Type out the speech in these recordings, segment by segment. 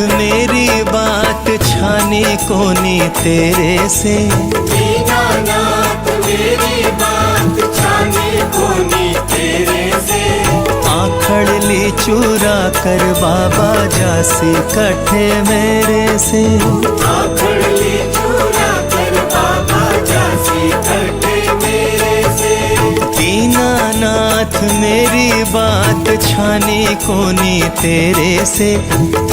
मेरी बात छाने कोनी तेरे से। दीनानाथ मेरी बात छाने कोनी तेरे से। आखड़ ली चुरा कर बाबा जासी कट्ठे मेरे से। आखड़ ली चुरा कर बाबा जासी कट्ठे मेरे से। दीनानाथ मेरी बात छाने कोनी तेरे से।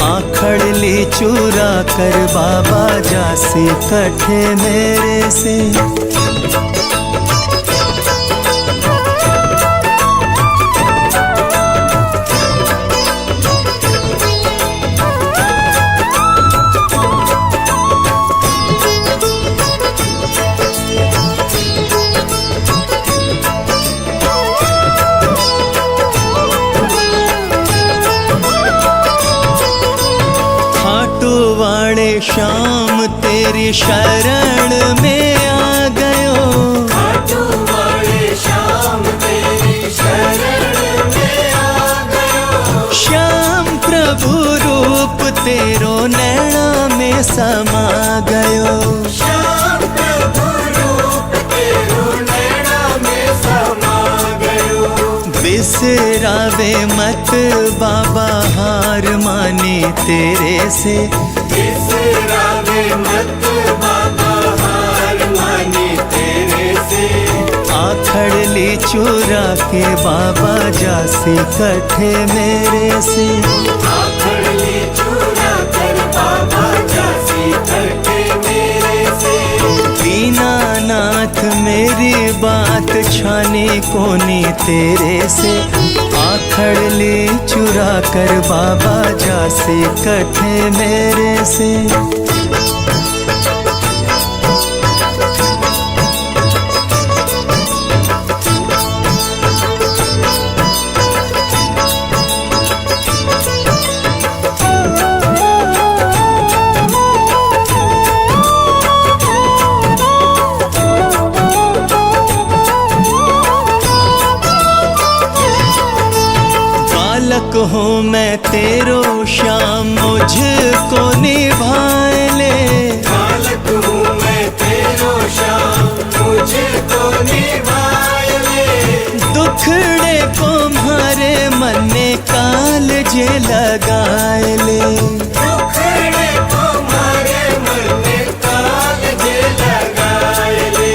आखड़ ली चुरा कर बाबा जासी कट्ठे मेरे से। वाड़े श्याम तेरी शरण में आ गयो। खाटू वाड़े श्याम तेरी शरण में आ गयो। श्याम प्रभु रूप तेरो नैना में समा गयो। श्याम प्रभु रूप तेरो नैना में समा गयो। बिसरावे मत बाबा हार मानी तेरे से। बिसरावे मत बाबा हार मानी तेरे से। आखड़ ली चुरा के बाबा जासी कट्ठे मेरे से। आखड़ ली चुरा कर बाबा जासी कट्ठे मेरे से। दीनानाथ मेरी बात छाने कोनी तेरे से। आखड़ ली चुरा कर बाबा जासी कट्ठे मेरे से। बालक हूँ मैं तेरो श्याम मुझको निभाए ले। बालक हूँ मैं तेरो श्याम मुझको निभाए ले। दुखड़े को मारे मन में काल जे लगाए ले। दुखड़े को मारे मन में काल जे लगाए ले।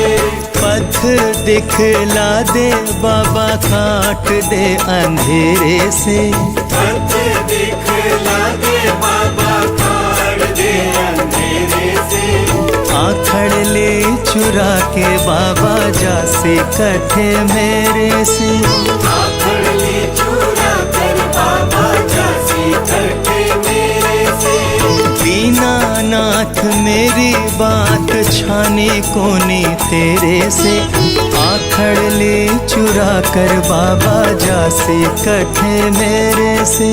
पथ दिखला दे बाबा काट दे अंधेरे से। पथ दिखला दे बाबा काट दे अंधेरे से। आखड़ ले चुरा के बाबा जासी कट्ठे मेरे से। आखड़ ली चुरा कर बाबा जासी कट्ठे मेरे से। दीनानाथ मेरी बात छाने कोनी तेरे से। आखड़ ले चुरा कर बाबा जासी कट्ठे मेरे से।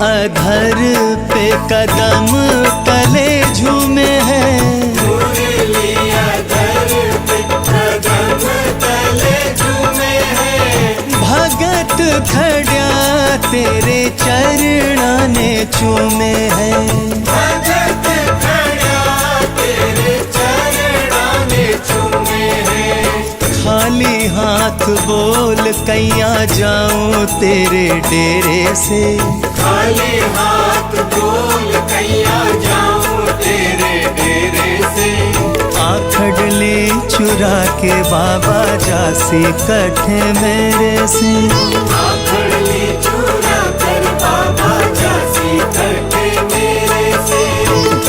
अधर पे कदम तले झूमे हैं। मुरली अधर पे कदम तले झूमे हैं। भगत खड़ा तेरे चरणा ने चूमे हैं। भगत खड़ा तेरे चरणा ने चूमे हैं। खाली हाथ बोल कैया जाऊं तेरे डेरे से। खाली हाथ बोल कैया जाऊं तेरे डेरे से। आखड़ ले चुरा के बाबा जासी कट्ठे मेरे से। आखड़ ली चुरा कर बाबा जासी कट्ठे मेरे से।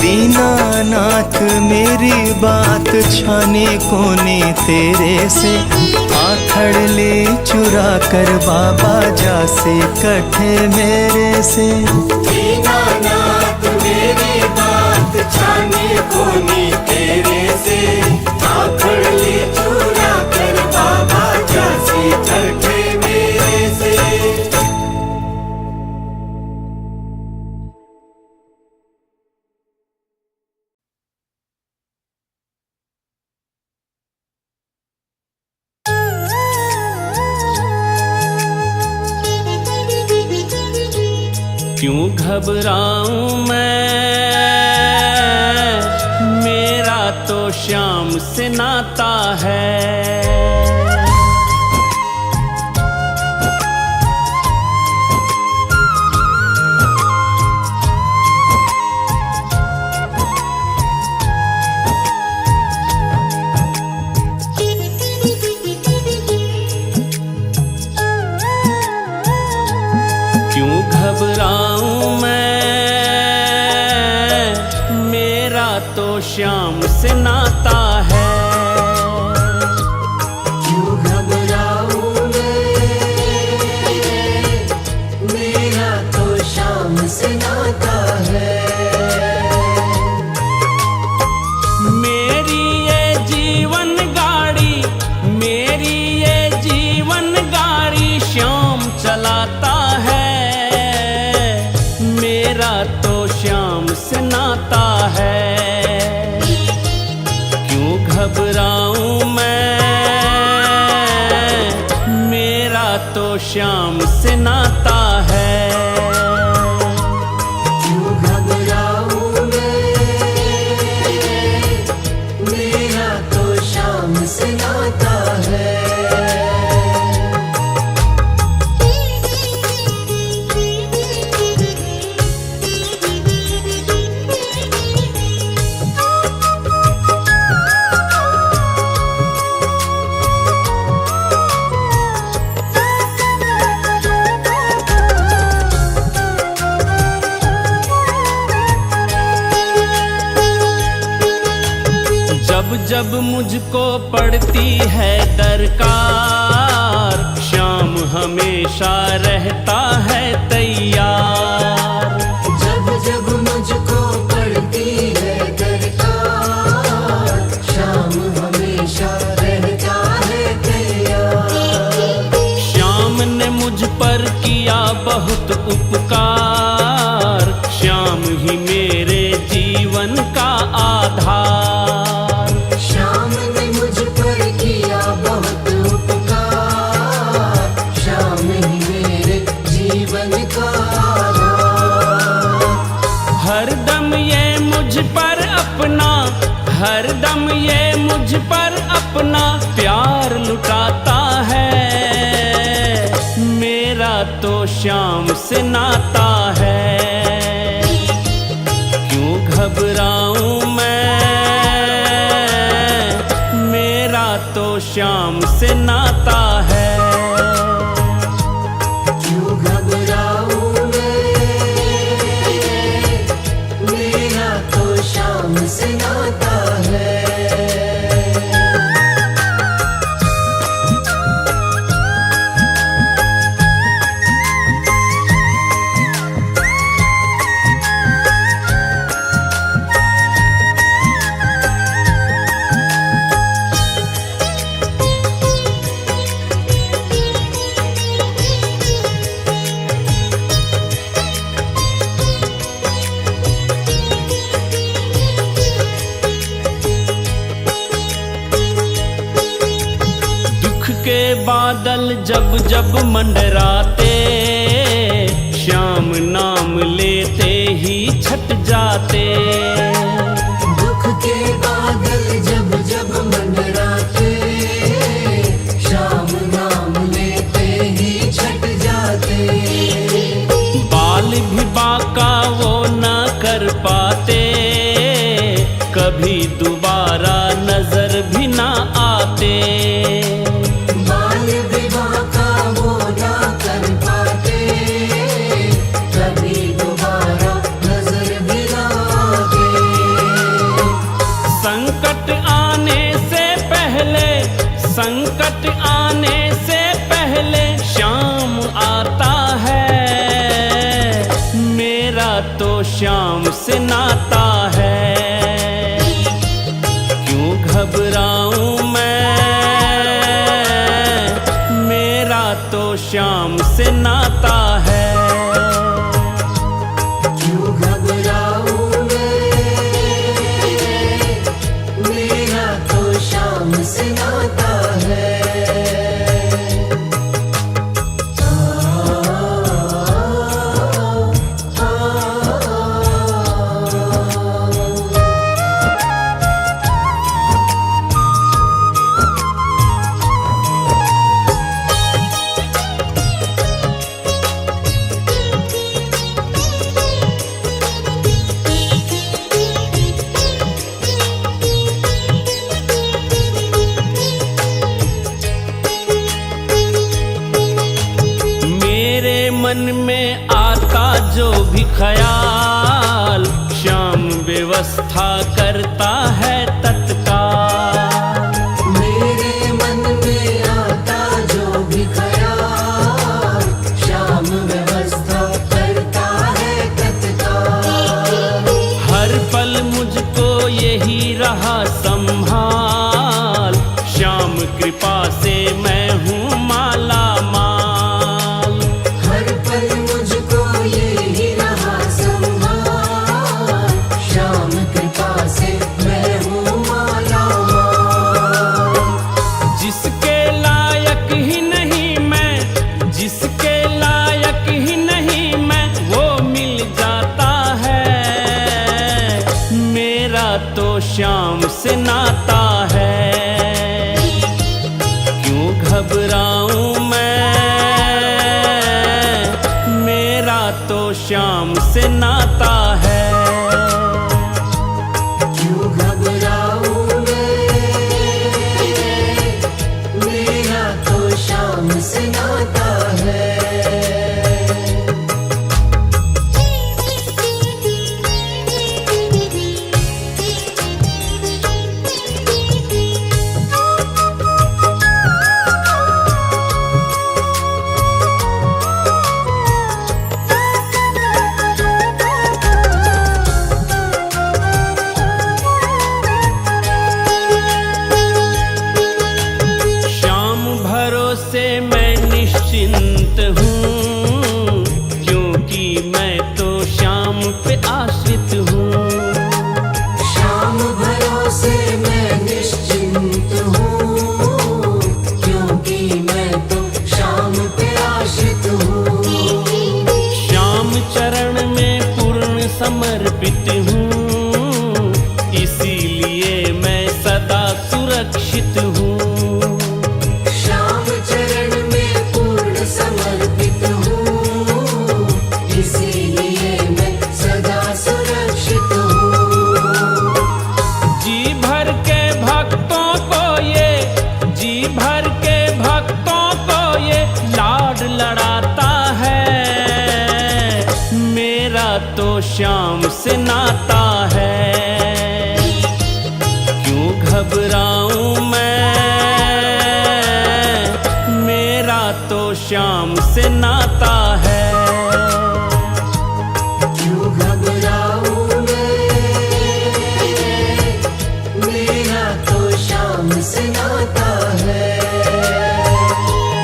दीनानाथ मेरी बात छाने कोनी तेरे से। आखड़ ले चुरा कर बाबा जासी कट्ठे मेरे से। दीनानाथ मेरी बात बात छाने कोनी तेरे से, आखड़ ली चुरा कर बाबा झांसी कटे मेरे से। क्यों घबराऊं मैं, मेरा तो श्याम से नाता है। क्यों घबराऊं मैं, मेरा तो श्याम से नाता है। क्यों घबराऊं मैं, मेरा तो श्याम से नाता है। मेरी ये जीवन गाड़ी, मेरी ये जीवन गाड़ी श्याम चलाता है। मेरा तो श्याम से नाता है। क्यों घबराऊं मैं, मेरा तो श्याम से नाता है। क्यों घबराऊं मैं, मेरा तो श्याम से नाता है। जब जब मुझको पड़ती है दरकार, श्याम हमेशा रहता है तैयार। जब जब मुझको पड़ती है दरकार, श्याम हमेशा रहता है तैयार। श्याम ने मुझ पर किया बहुत उपकार, श्याम ही मेरे जीवन का आधार। श्याम ने मुझ पर किया बहुत उपकार, श्याम ही मेरे जीवन का आधार। हरदम ये मुझ पर अपना, हरदम ये मुझ पर अपना प्यार लुटाता है। मेरा तो श्याम से नाता है। क्यों घबराऊं मैं, मेरा तो श्याम से नाता है। क्यों घबराऊं मैं, मेरा तो श्याम से नाता है। के बादल जब जब मंडराते, श्याम नाम लेते ही छट जाते। दुख के बादल जब जब मंडराते, श्याम नाम लेते ही छट जाते। बाल भी बाका वो न कर पाते, कभी दोबारा नजर भी ना आते। संकट आने से पहले श्याम आता है। मेरा तो श्याम से नाता है। तो श्याम से नाता है। क्यों घबराऊं मैं, मेरा तो श्याम से नाता है। मन में आता जो भी ख्याल, श्याम व्यवस्था करता है तत्काल। मेरे मन में आता जो भी ख्याल, श्याम व्यवस्था करता है तत्काल। हर पल मुझको यही रहा संभाल, श्याम कृपा से मैं हूँ माला माल। तो श्याम से नाता है। क्यों घबराऊं मैं, मेरा तो श्याम से नाता है। क्यों घबराऊं मैं, मेरा तो श्याम से नाता है। निश्चिंत हूँ, क्योंकि मैं तो श्याम पे आश्रित हूँ। श्याम भरोसे मैं निश्चिंत हूँ, क्योंकि मैं तो श्याम पे आश्रित हूँ। श्याम चरण में पूर्ण समर्पित हूँ, इसीलिए मैं सदा सुरक्षित हूँ। समर्पित हूँ, इसीलिए मैं सदा सुरक्षित हूँ। जी भर के भक्तों को ये, जी भर के भक्तों को ये लाड लड़ाता है। मेरा तो श्याम से नाता है। क्यों घबराऊं मैं, मेरा तो श्याम से नाता है। क्यों घबराऊं मैं, मेरा तो श्याम से नाता है।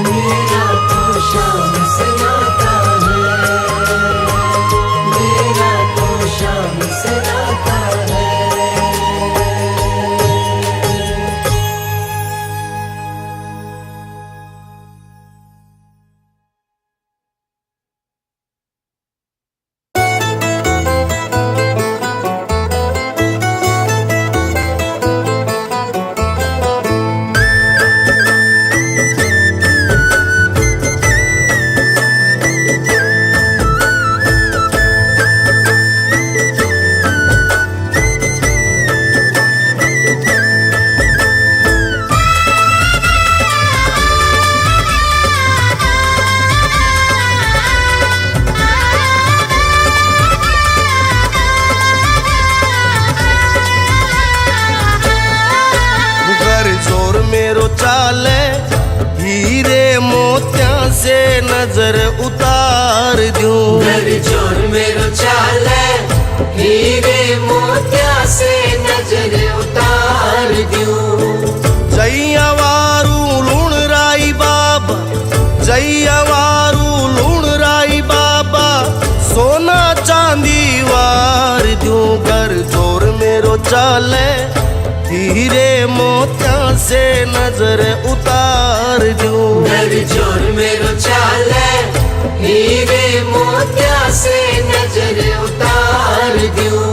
मेरा तो श्याम से नाता है। मेरा तो श्याम से नाता है। चाले हीरे मोतियां से नजर उतार दूं। घर जोर मेरो चाले हीरे मोतियां से नजर उतार दूं। जैया वारू लूण राई बाबा जैवारू लूण राई बाबा सोना चांदी वार दूं घर जोर मेरो चाले हीरे मोतिया से नजर उतार दूं घर जोर मेरो चाले हीरे मोतिया से नजर उतार दूं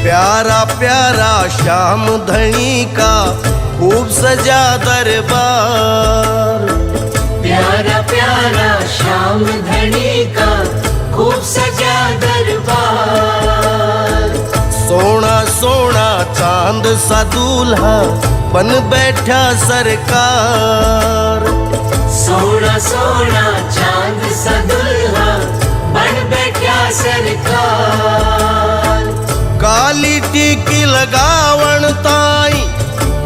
प्यारा प्यारा श्याम धनी का खूब सजा दरबार प्यारा प्यारा श्याम धनी का खूब सजा दरबार सोना सोना चांद सा दूल्हा बन बैठा सरकार सोना सोना चांद सा दुल्हा बन बैठा सरकार काली टीकी लगावण ताई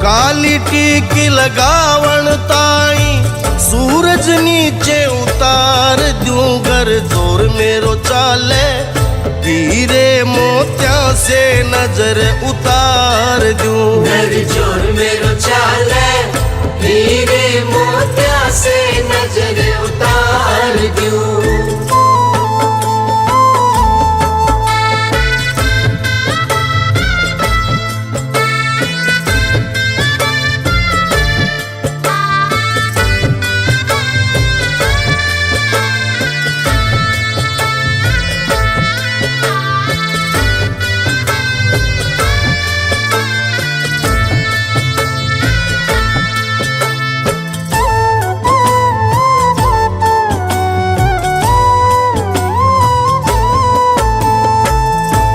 काली टीकी लगावण ताई सूरज नीचे उतार दूं घर जोर मेरो चाले हीरे मोतिया से नजर उतार दूं घर जोर मेरो चाले हीरे मोतिया से नजर उतार दूं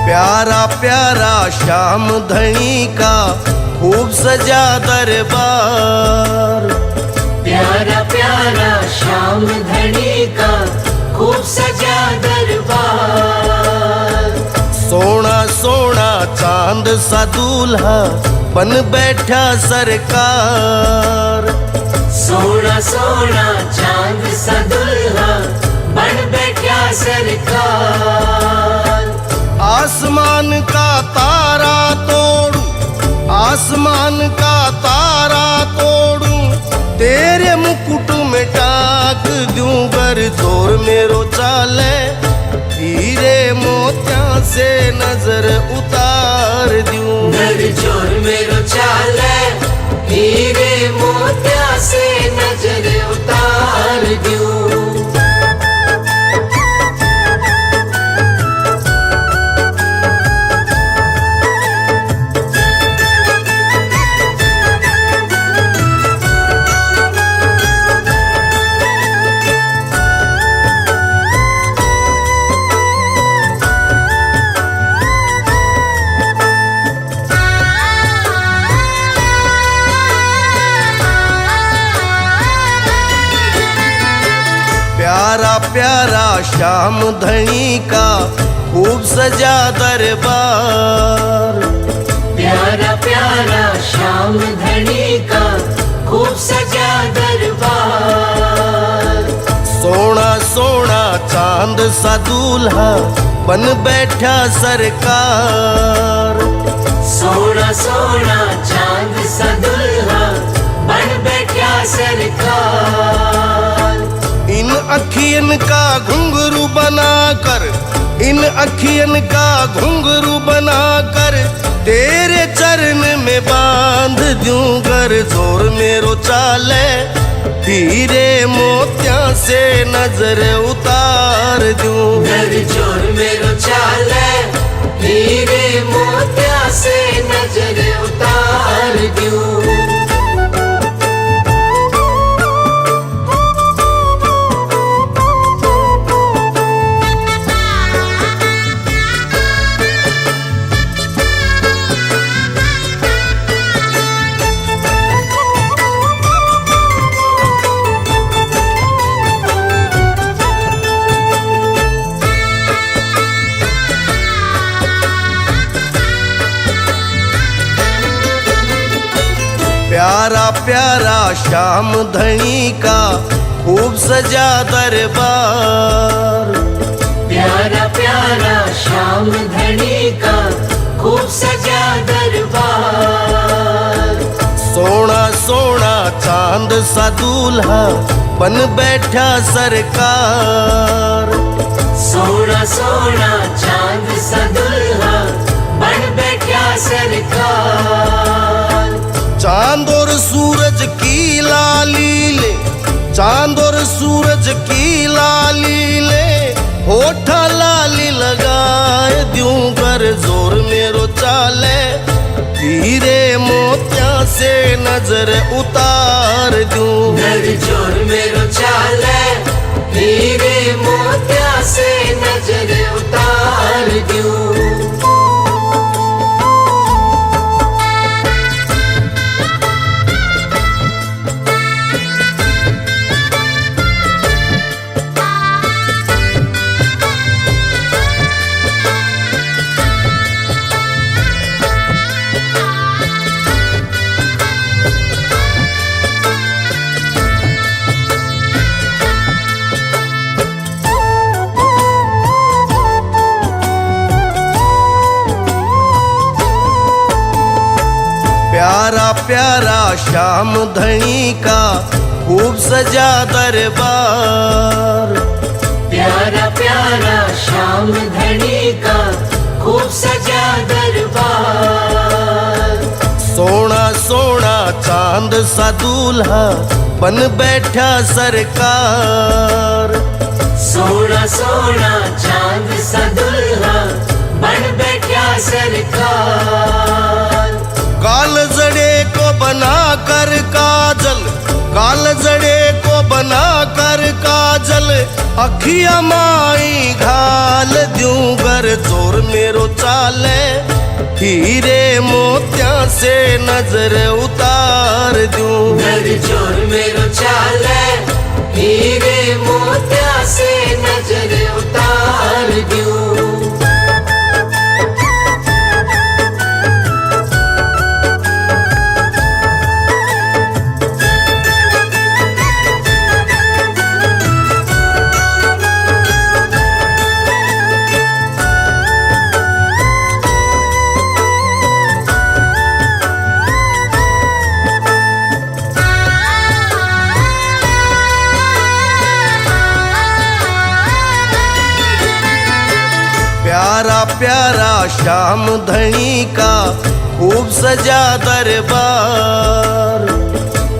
प्यारा प्यारा श्याम धनी का खूब सजा दरबार प्यारा प्यारा श्याम धनी का खूब सजा दरबार सोना सोना चांद सा दूल्हा बन बैठा सरकार सोना सोना चांद सा दुल्हा बन बैठा सरकार आसमान का तारा तोड़ू आसमान का तारा तोड़ू तेरे मुकुट में टाक दूं घर जोर मेरो चाले हीरे मोतिया से नजर उतार दूं घर जोर मेरो चाले हीरे मोतिया से नजर उतार दूं प्यारा प्यारा श्याम धनी का खूब सजा दरबार प्यारा प्यारा श्याम धनी का खूब सजा दरबार सोना सोना चांद सा दूल्हा बन बैठा सरकार सोना सोना चांद सा दुल्हा बन बैठा सरकार इन अखियन का घुंघरू बनाकर इन अखियन का घुंघरू बनाकर तेरे चरण में बांध दूं घर जोर मेरो चाले हीरे मोतिया से नजर उतार दूं घर जोर मेरो चाले हीरे मोतिया से नजर उतार दूं प्यारा श्याम धनी का खूब सजा दरबार। प्यारा प्यारा श्याम धनी का खूब सजा दरबार। सोना सोना चांद सा दूल्हा बन बैठा सरकार। सोना सोना चांद सा दूल्हा बन बैठा सरकार। चांद और सूरज की लाली ले, चांद और सूरज की लाली ले, होठा लाली लगाए द्यूं कर जोर मेरो चाले। हीरे मोतिया से नजर उतार दूं, घर जोर मेरो चाले। हीरे मोतिया से नजर उतार दूं। प्यारा प्यारा श्याम धनी का खूब सजा दरबार। प्यारा प्यारा श्याम धनी का खूब सजा दरबार। सोना सोना चांद सा दूल्हा बन बैठा सरकार। सोना सोना चांद सा दूल्हा बन बैठा सरकार। काल जड़े को बना कर काजल, काल जड़े को बना कर काजल, अखिया माई घाल द्यूं घर जोर मेरो चाले। हीरे मोतिया से नजर उतार दूं, घर जोर मेरो चाले। हीरे मोतिया से नजर उतार दूं। प्यारा प्यारा श्याम धनी का खूब सजा दरबार।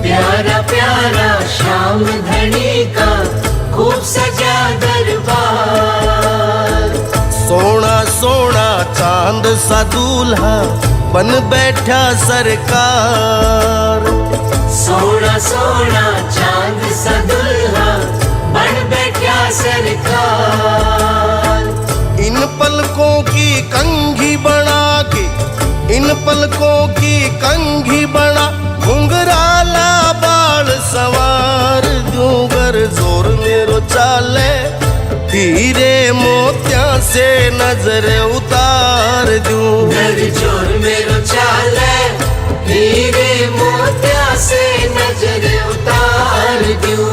प्यारा प्यारा श्याम धनी का खूब सजा दरबार। सोना सोना चांद सा दूल्हा बन बैठा सरकार। सोना सोना चांद सा दूल्हा बन बैठा सरकार। इन पलकों की कंघी बना के, इन पलकों की कंघी बना, घुंघराला बाल सवार दूं घर जोर मेरो चाले। हीरे मोतिया से नजर उतार दूं, घर जोर मेरो चाले। हीरे मोतिया से नजर उतार दूं।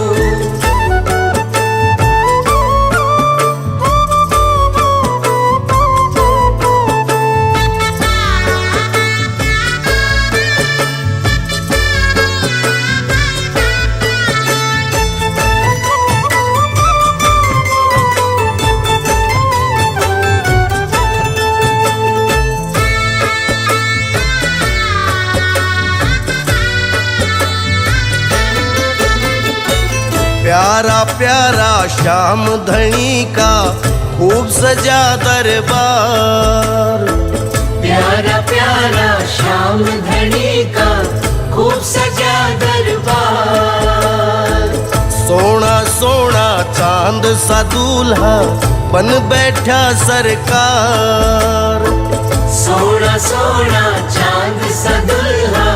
प्यारा प्यारा श्याम धनी का खूब सजा दरबार। प्यारा प्यारा श्याम धनी का खूब सजा दरबार। सोना सोना चांद सा दूल्हा बन बैठा सरकार। सोना सोना चांद सा दूल्हा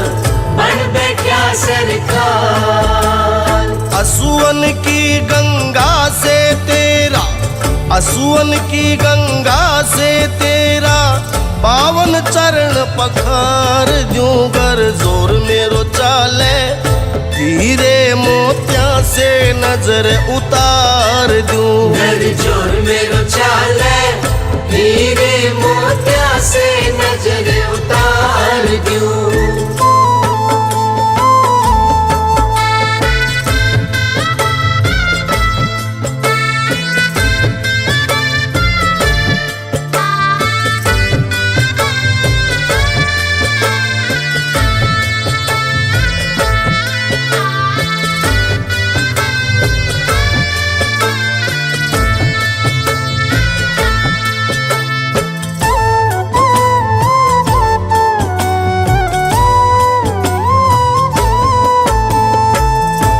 बन बैठा सरकार। असुवन की गंगा से तेरा, असुवन की गंगा से तेरा, पावन चरण पखार दूं घर जोर मेरो चाले, हीरे मोतिया से नजर उतार दूं। घर चोर मेरो चाले, हीरे मोतिया से नजर उतार दूं।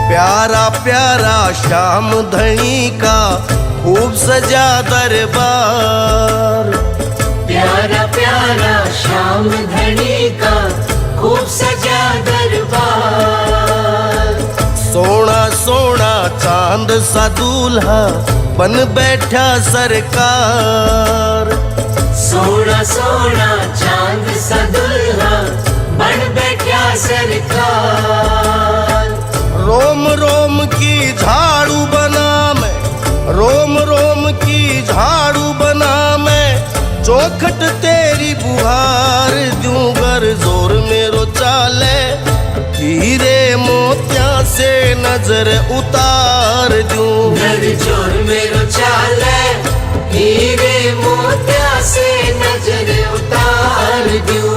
प्यारा प्यारा श्याम धनी का खूब सजा दरबार। प्यारा प्यारा श्याम धनी का खूब सजा दरबार। सोना सोना चांद सा दूल्हा बन बैठा सरकार। सोना सोना चांद सा दुल्हा बन बैठा सरकार। रोम रोम की झाड़ू बना मैं, रोम रोम की झाड़ू बना मैं, चौखट तेरी बुहार दूं। गर जोर मेरो चाले, हीरे मोतिया से नजर उतार दूं। घर चोर मेरो चाले, हीरे मोतिया से नजर उतार दूं।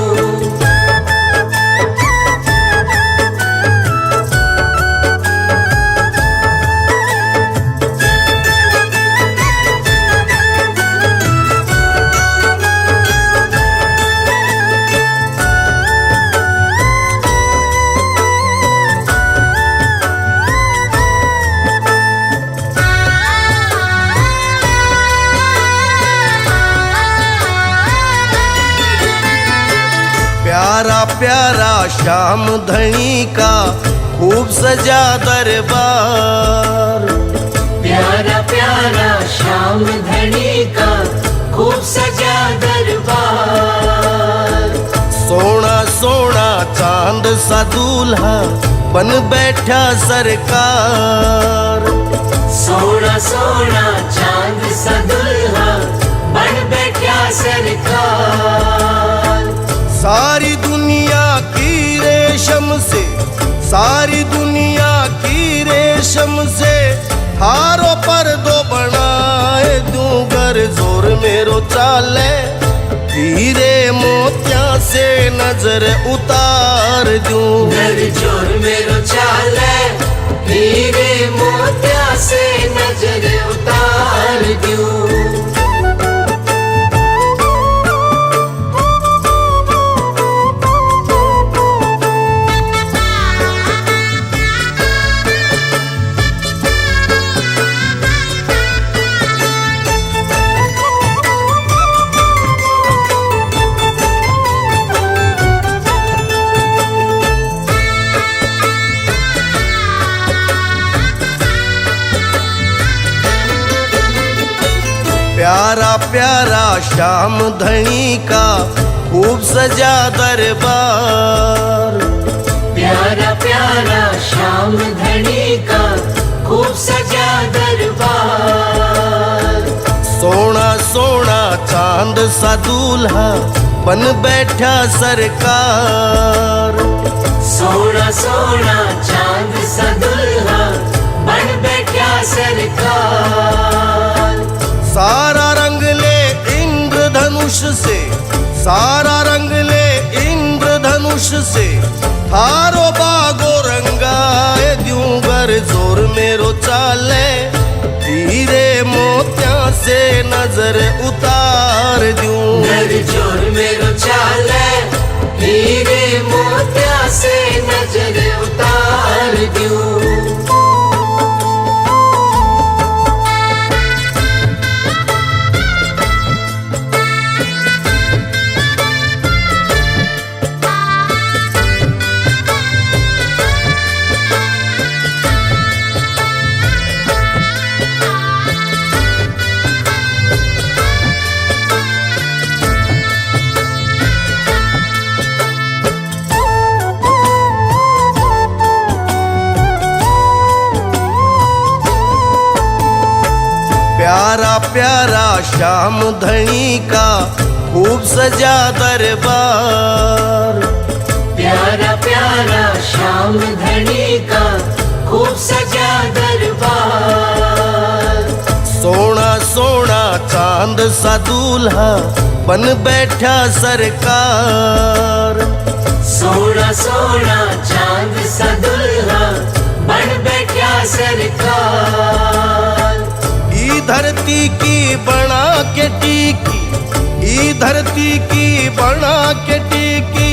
प्यारा प्यारा श्याम धनी का खूब सजा दरबार। प्यारा प्यारा श्याम धनी का खूब सजा दरबार। सोना सोना चांद सा दूल्हा बन बैठा सरकार। सोना सोना चांद सा दुल्हा बन बैठा सरकार। सारी दुनिया की रेशम से, सारी दुनिया की रेशम से हारों पर दो बनाए दूं। गर जोर मेरो चाले, हीरे मोतिया से नजर उतार दूं। घर चोर मेरो चाले, हीरे मोतिया से नजर उतार दूं। प्यारा प्यारा श्याम धनी का खूब सजा दरबार। प्यारा प्यारा श्याम धनी का खूब सजा दरबार। सोना सोना चांद सा दूल्हा बन बैठा सरकार। सोना सोना चांद सा दुल्हा बन बैठा सरकार। सारा रंग ले इंद्रधनुष से, सारा रंग ले इंद्रधनुष से, थारो बागो रंगाए दूं। गर जोर मेरो चाले, हीरे मोतिया से नजर उतार दूं। घर चोर मेरो चाले, हीरे मोतिया से नजर उतार दूं। प्यारा प्यारा श्याम धनी का खूब सजा दरबार। प्यारा प्यारा श्याम धनी का खूब सजा दरबार। सोना सोना चांद सा दूल्हा बन बैठा सरकार। सोना सोना चांद सा दुल्हा बन बैठा सरकार। ई धरती की बना के टीकी, ई धरती की बना के टीकी,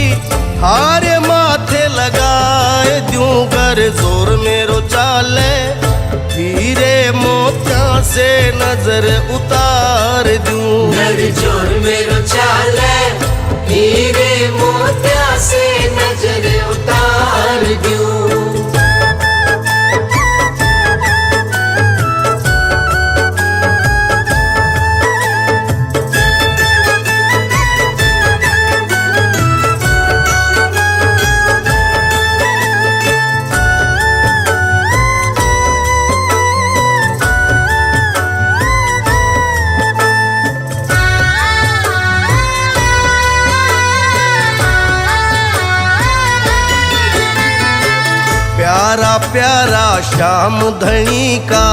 हारे माथे लगाए दूं कर जोर मेरो चाले। हीरे मोतिया से नजर उतार दूं, घर जोर मेरो चाले। हीरे मोतिया से नजर उतार दूं। प्यारा प्यारा श्याम धनी का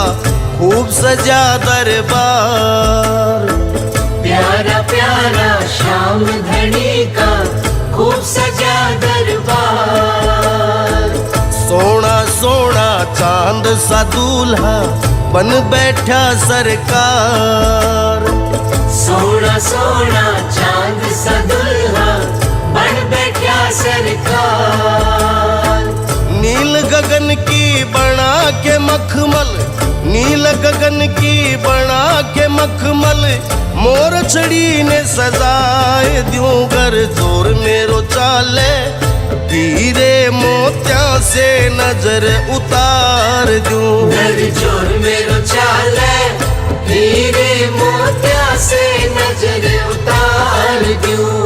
खूब सजा दरबार। प्यारा प्यारा श्याम धनी का खूब सजा दरबार। सोना सोना चांद सा दूल्हा बन बैठा सरकार। सोना सोना चांद सा दुल्हा बन बैठा सरकार। नील गगन की बना के मखमल, नील गगन की बना के मखमल, मोर छड़ी ने सजाए दूं घर जोर मेरो चाले। हीरे मोतिया से नजर उतार दूं, घर जोर मेरो चाले। हीरे मोतिया से नजर उतार दूं।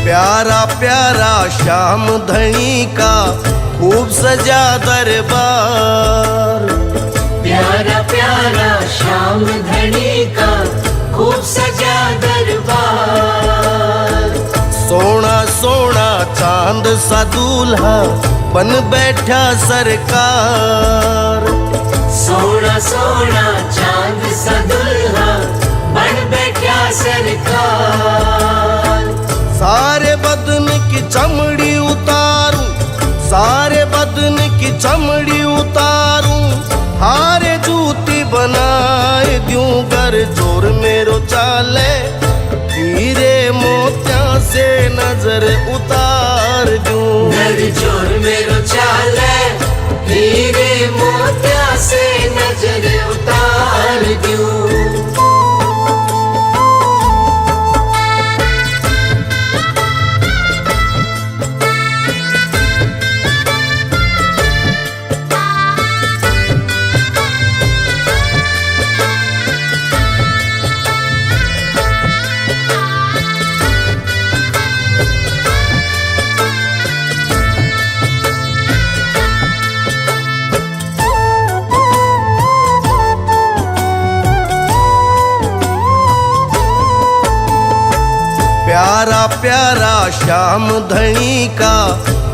प्यारा प्यारा श्याम धनी का खूब सजा दरबार। प्यारा प्यारा श्याम धनी का खूब सजा दरबार। सोना सोना चांद सा दूल्हा बन बैठा सरकार। सोना सोना चांद सा दुल्हा बन बैठा सरकार। सारे बदन की चमड़ी उतारूं, सारे बदन की चमड़ी उतारूं, हारे जूती बनाए दूं घर जोर मेरो चाले। हीरे मोतिया से नजर उतार दूं, घर जोर मेरो चाले। हीरे मोतिया से नजर उतार दूं। प्यारा प्यारा श्याम धनी का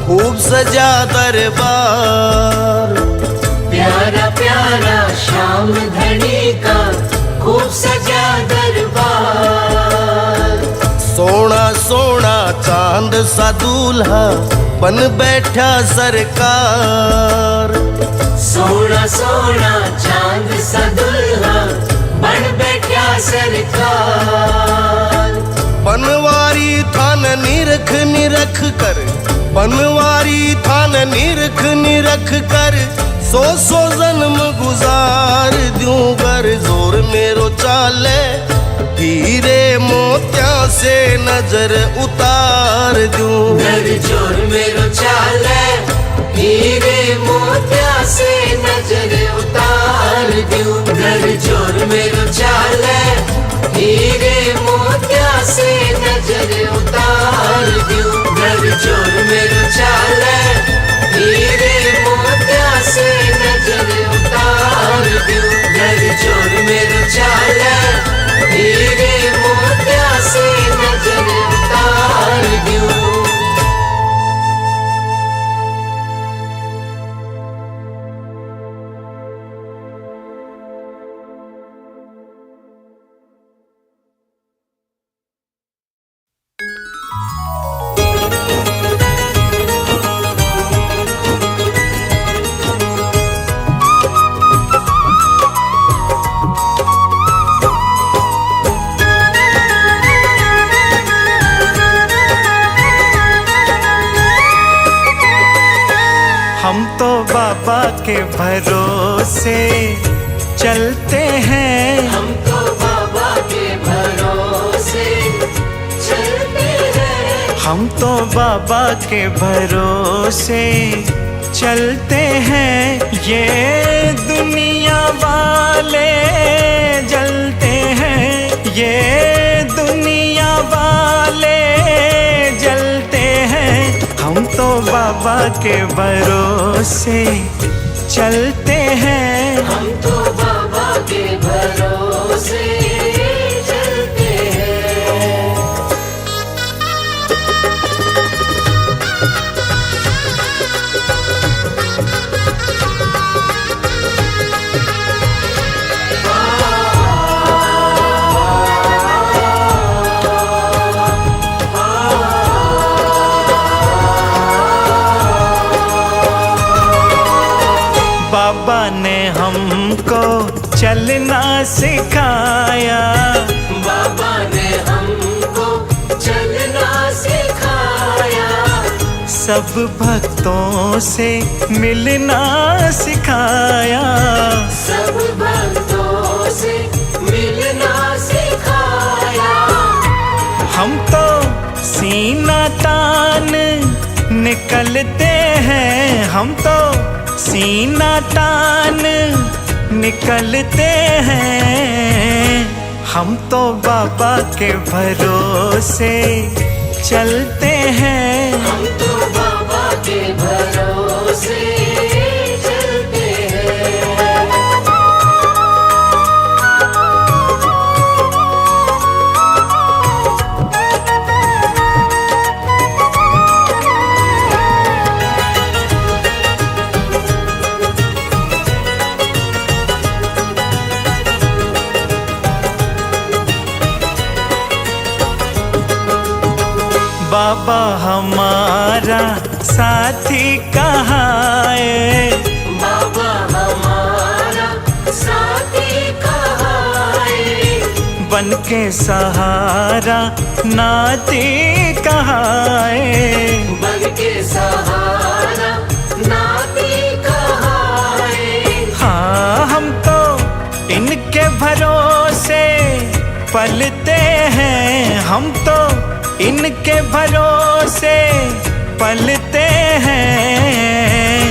खूब सजा दरबार। प्यारा प्यारा श्याम धनी का खूब सजा दरबार। सोना सोना चांद सा दूल्हा बन बैठा सरकार। सोना सोना चांद सा दुल्हा बन बैठा सरकार। बनवारी थान निरख निरख कर, बनवारी थान निरख निरख कर, सौ सौ जन्म गुजार दूं घर जोर मेरो चाले। से नजर उतार दूं। घर चोर मेरो चाले हीरे मोतिया से नजर उतार दूं। घर चोर मेरो चाले हीरे मोतिया से नजर उतार दूं। घर चोर मेरो चाले हीरे मोतिया से नजर उतार दूं। घर चोर मेरो चाले हीरे मोतिया से नजर उतार दूं। हम तो बाबा के भरोसे चलते हैं। हम तो बाबा के भरोसे चलते हैं। हम तो बाबा के भरोसे चलते हैं। ये दुनिया वाले जलते हैं। ये दुनिया वाले जलते हैं। हम तो बाबा के भरोसे चलते हैं। हम तो बाबा के भरोसे चलते हैं। बाबा ने हमको चलना सिखाया। बाबा ने हमको चलना सिखाया। सब भक्तों से मिलना सिखाया। सब भक्तों से मिलना सिखाया। हम तो सीना तान निकलते हैं। हम तो सीना तान निकलते हैं। हम तो बाबा के भरोसे चलते हैं। हम तो बाबा के भरोसे चलते हैं। बाबा हमारा साथी कहाँ है। बाबा हमारा साथी कहाँ है। बन के सहारा नाती कहाँ है। बन के सहारा नाती कहाँ है। हाँ हम तो इनके भरोसे पलते हैं। हम तो इनके भरोसे पलते हैं।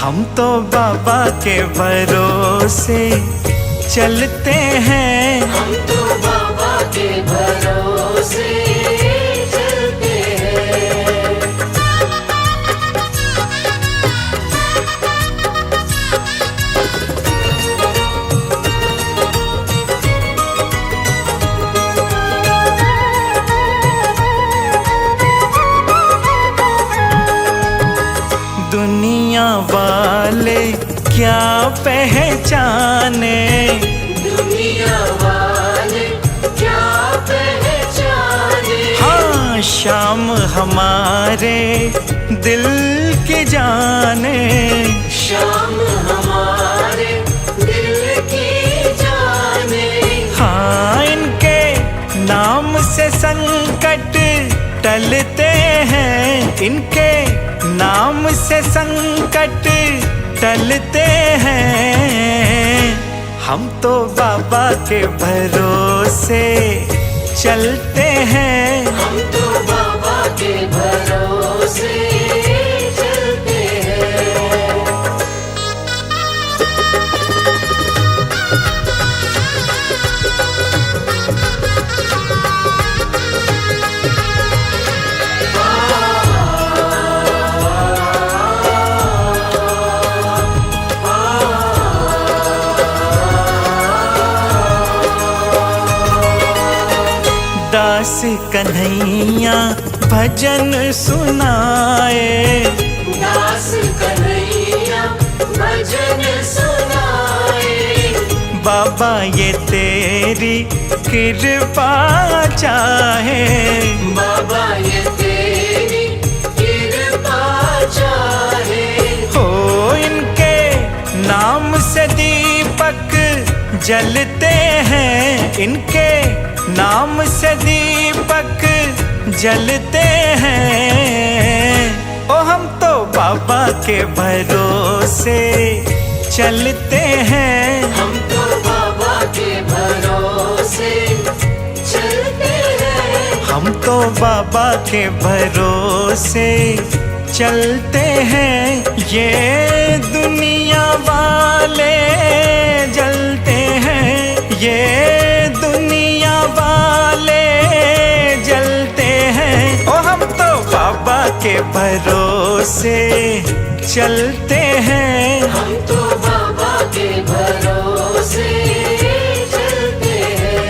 हम तो बाबा के भरोसे चलते हैं। हम तो बाबा के भरोसे चलते हैं। दुनिया वाले क्या पहचाने। दुनिया वाले क्या पहचाने। हाँ शाम हमारे दिल की जाने। शाम हमारे दिल की जाने। हाँ इनके नाम से संकट टलते हैं। इनके नाम से संकट टलते हैं। हम तो बाबा के भरोसे चलते हैं। हम तो बाबा के भरोसे चलते हैं। दास कन्हैया भजन सुनाए, दास कन्हैया भजन सुनाए। बाबा ये तेरी कृपा चाहे, बाबा ये तेरी कृपा चाहे। हो इनके नाम से दीपक जलते हैं, इनके नाम से दीपक जलते हैं। ओ हम तो बाबा के भरोसे चलते हैं। हम तो बाबा के भरोसे चलते हैं। हम तो बाबा के भरोसे चलते हैं। ये दुनिया वाले जलते हैं, ये दुनिया वाले जलते हैं। ओ हम तो बाबा के भरोसे चलते हैं। हम तो बाबा के भरोसे चलते हैं।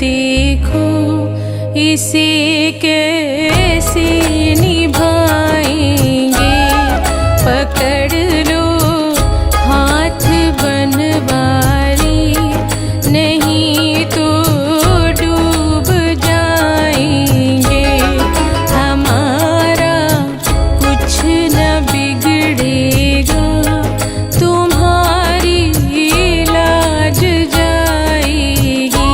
देखो इसे कैसे निभाएंगे। पकड़ लो हाथ बनवारी, नहीं तो डूब जाएंगे। हमारा कुछ न बिगड़ेगा, तुम्हारी लाज जाएगी।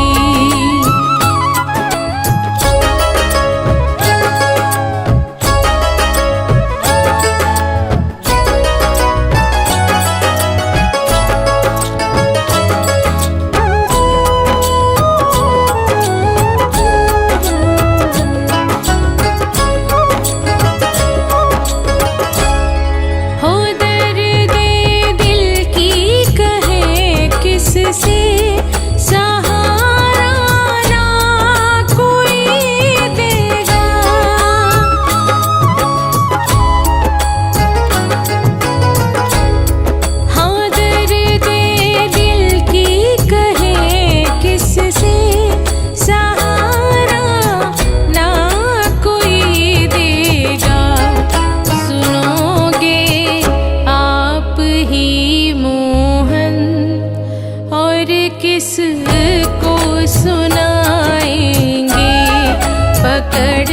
हो दर्द दिल की कहे किससे सहारा ना कोई देगा। हाँ दर्द दिल की कहे किससे सहारा ना कोई देगा। सुनोगे आप ही मोहन, और किस को सुनाएंगे। पकड़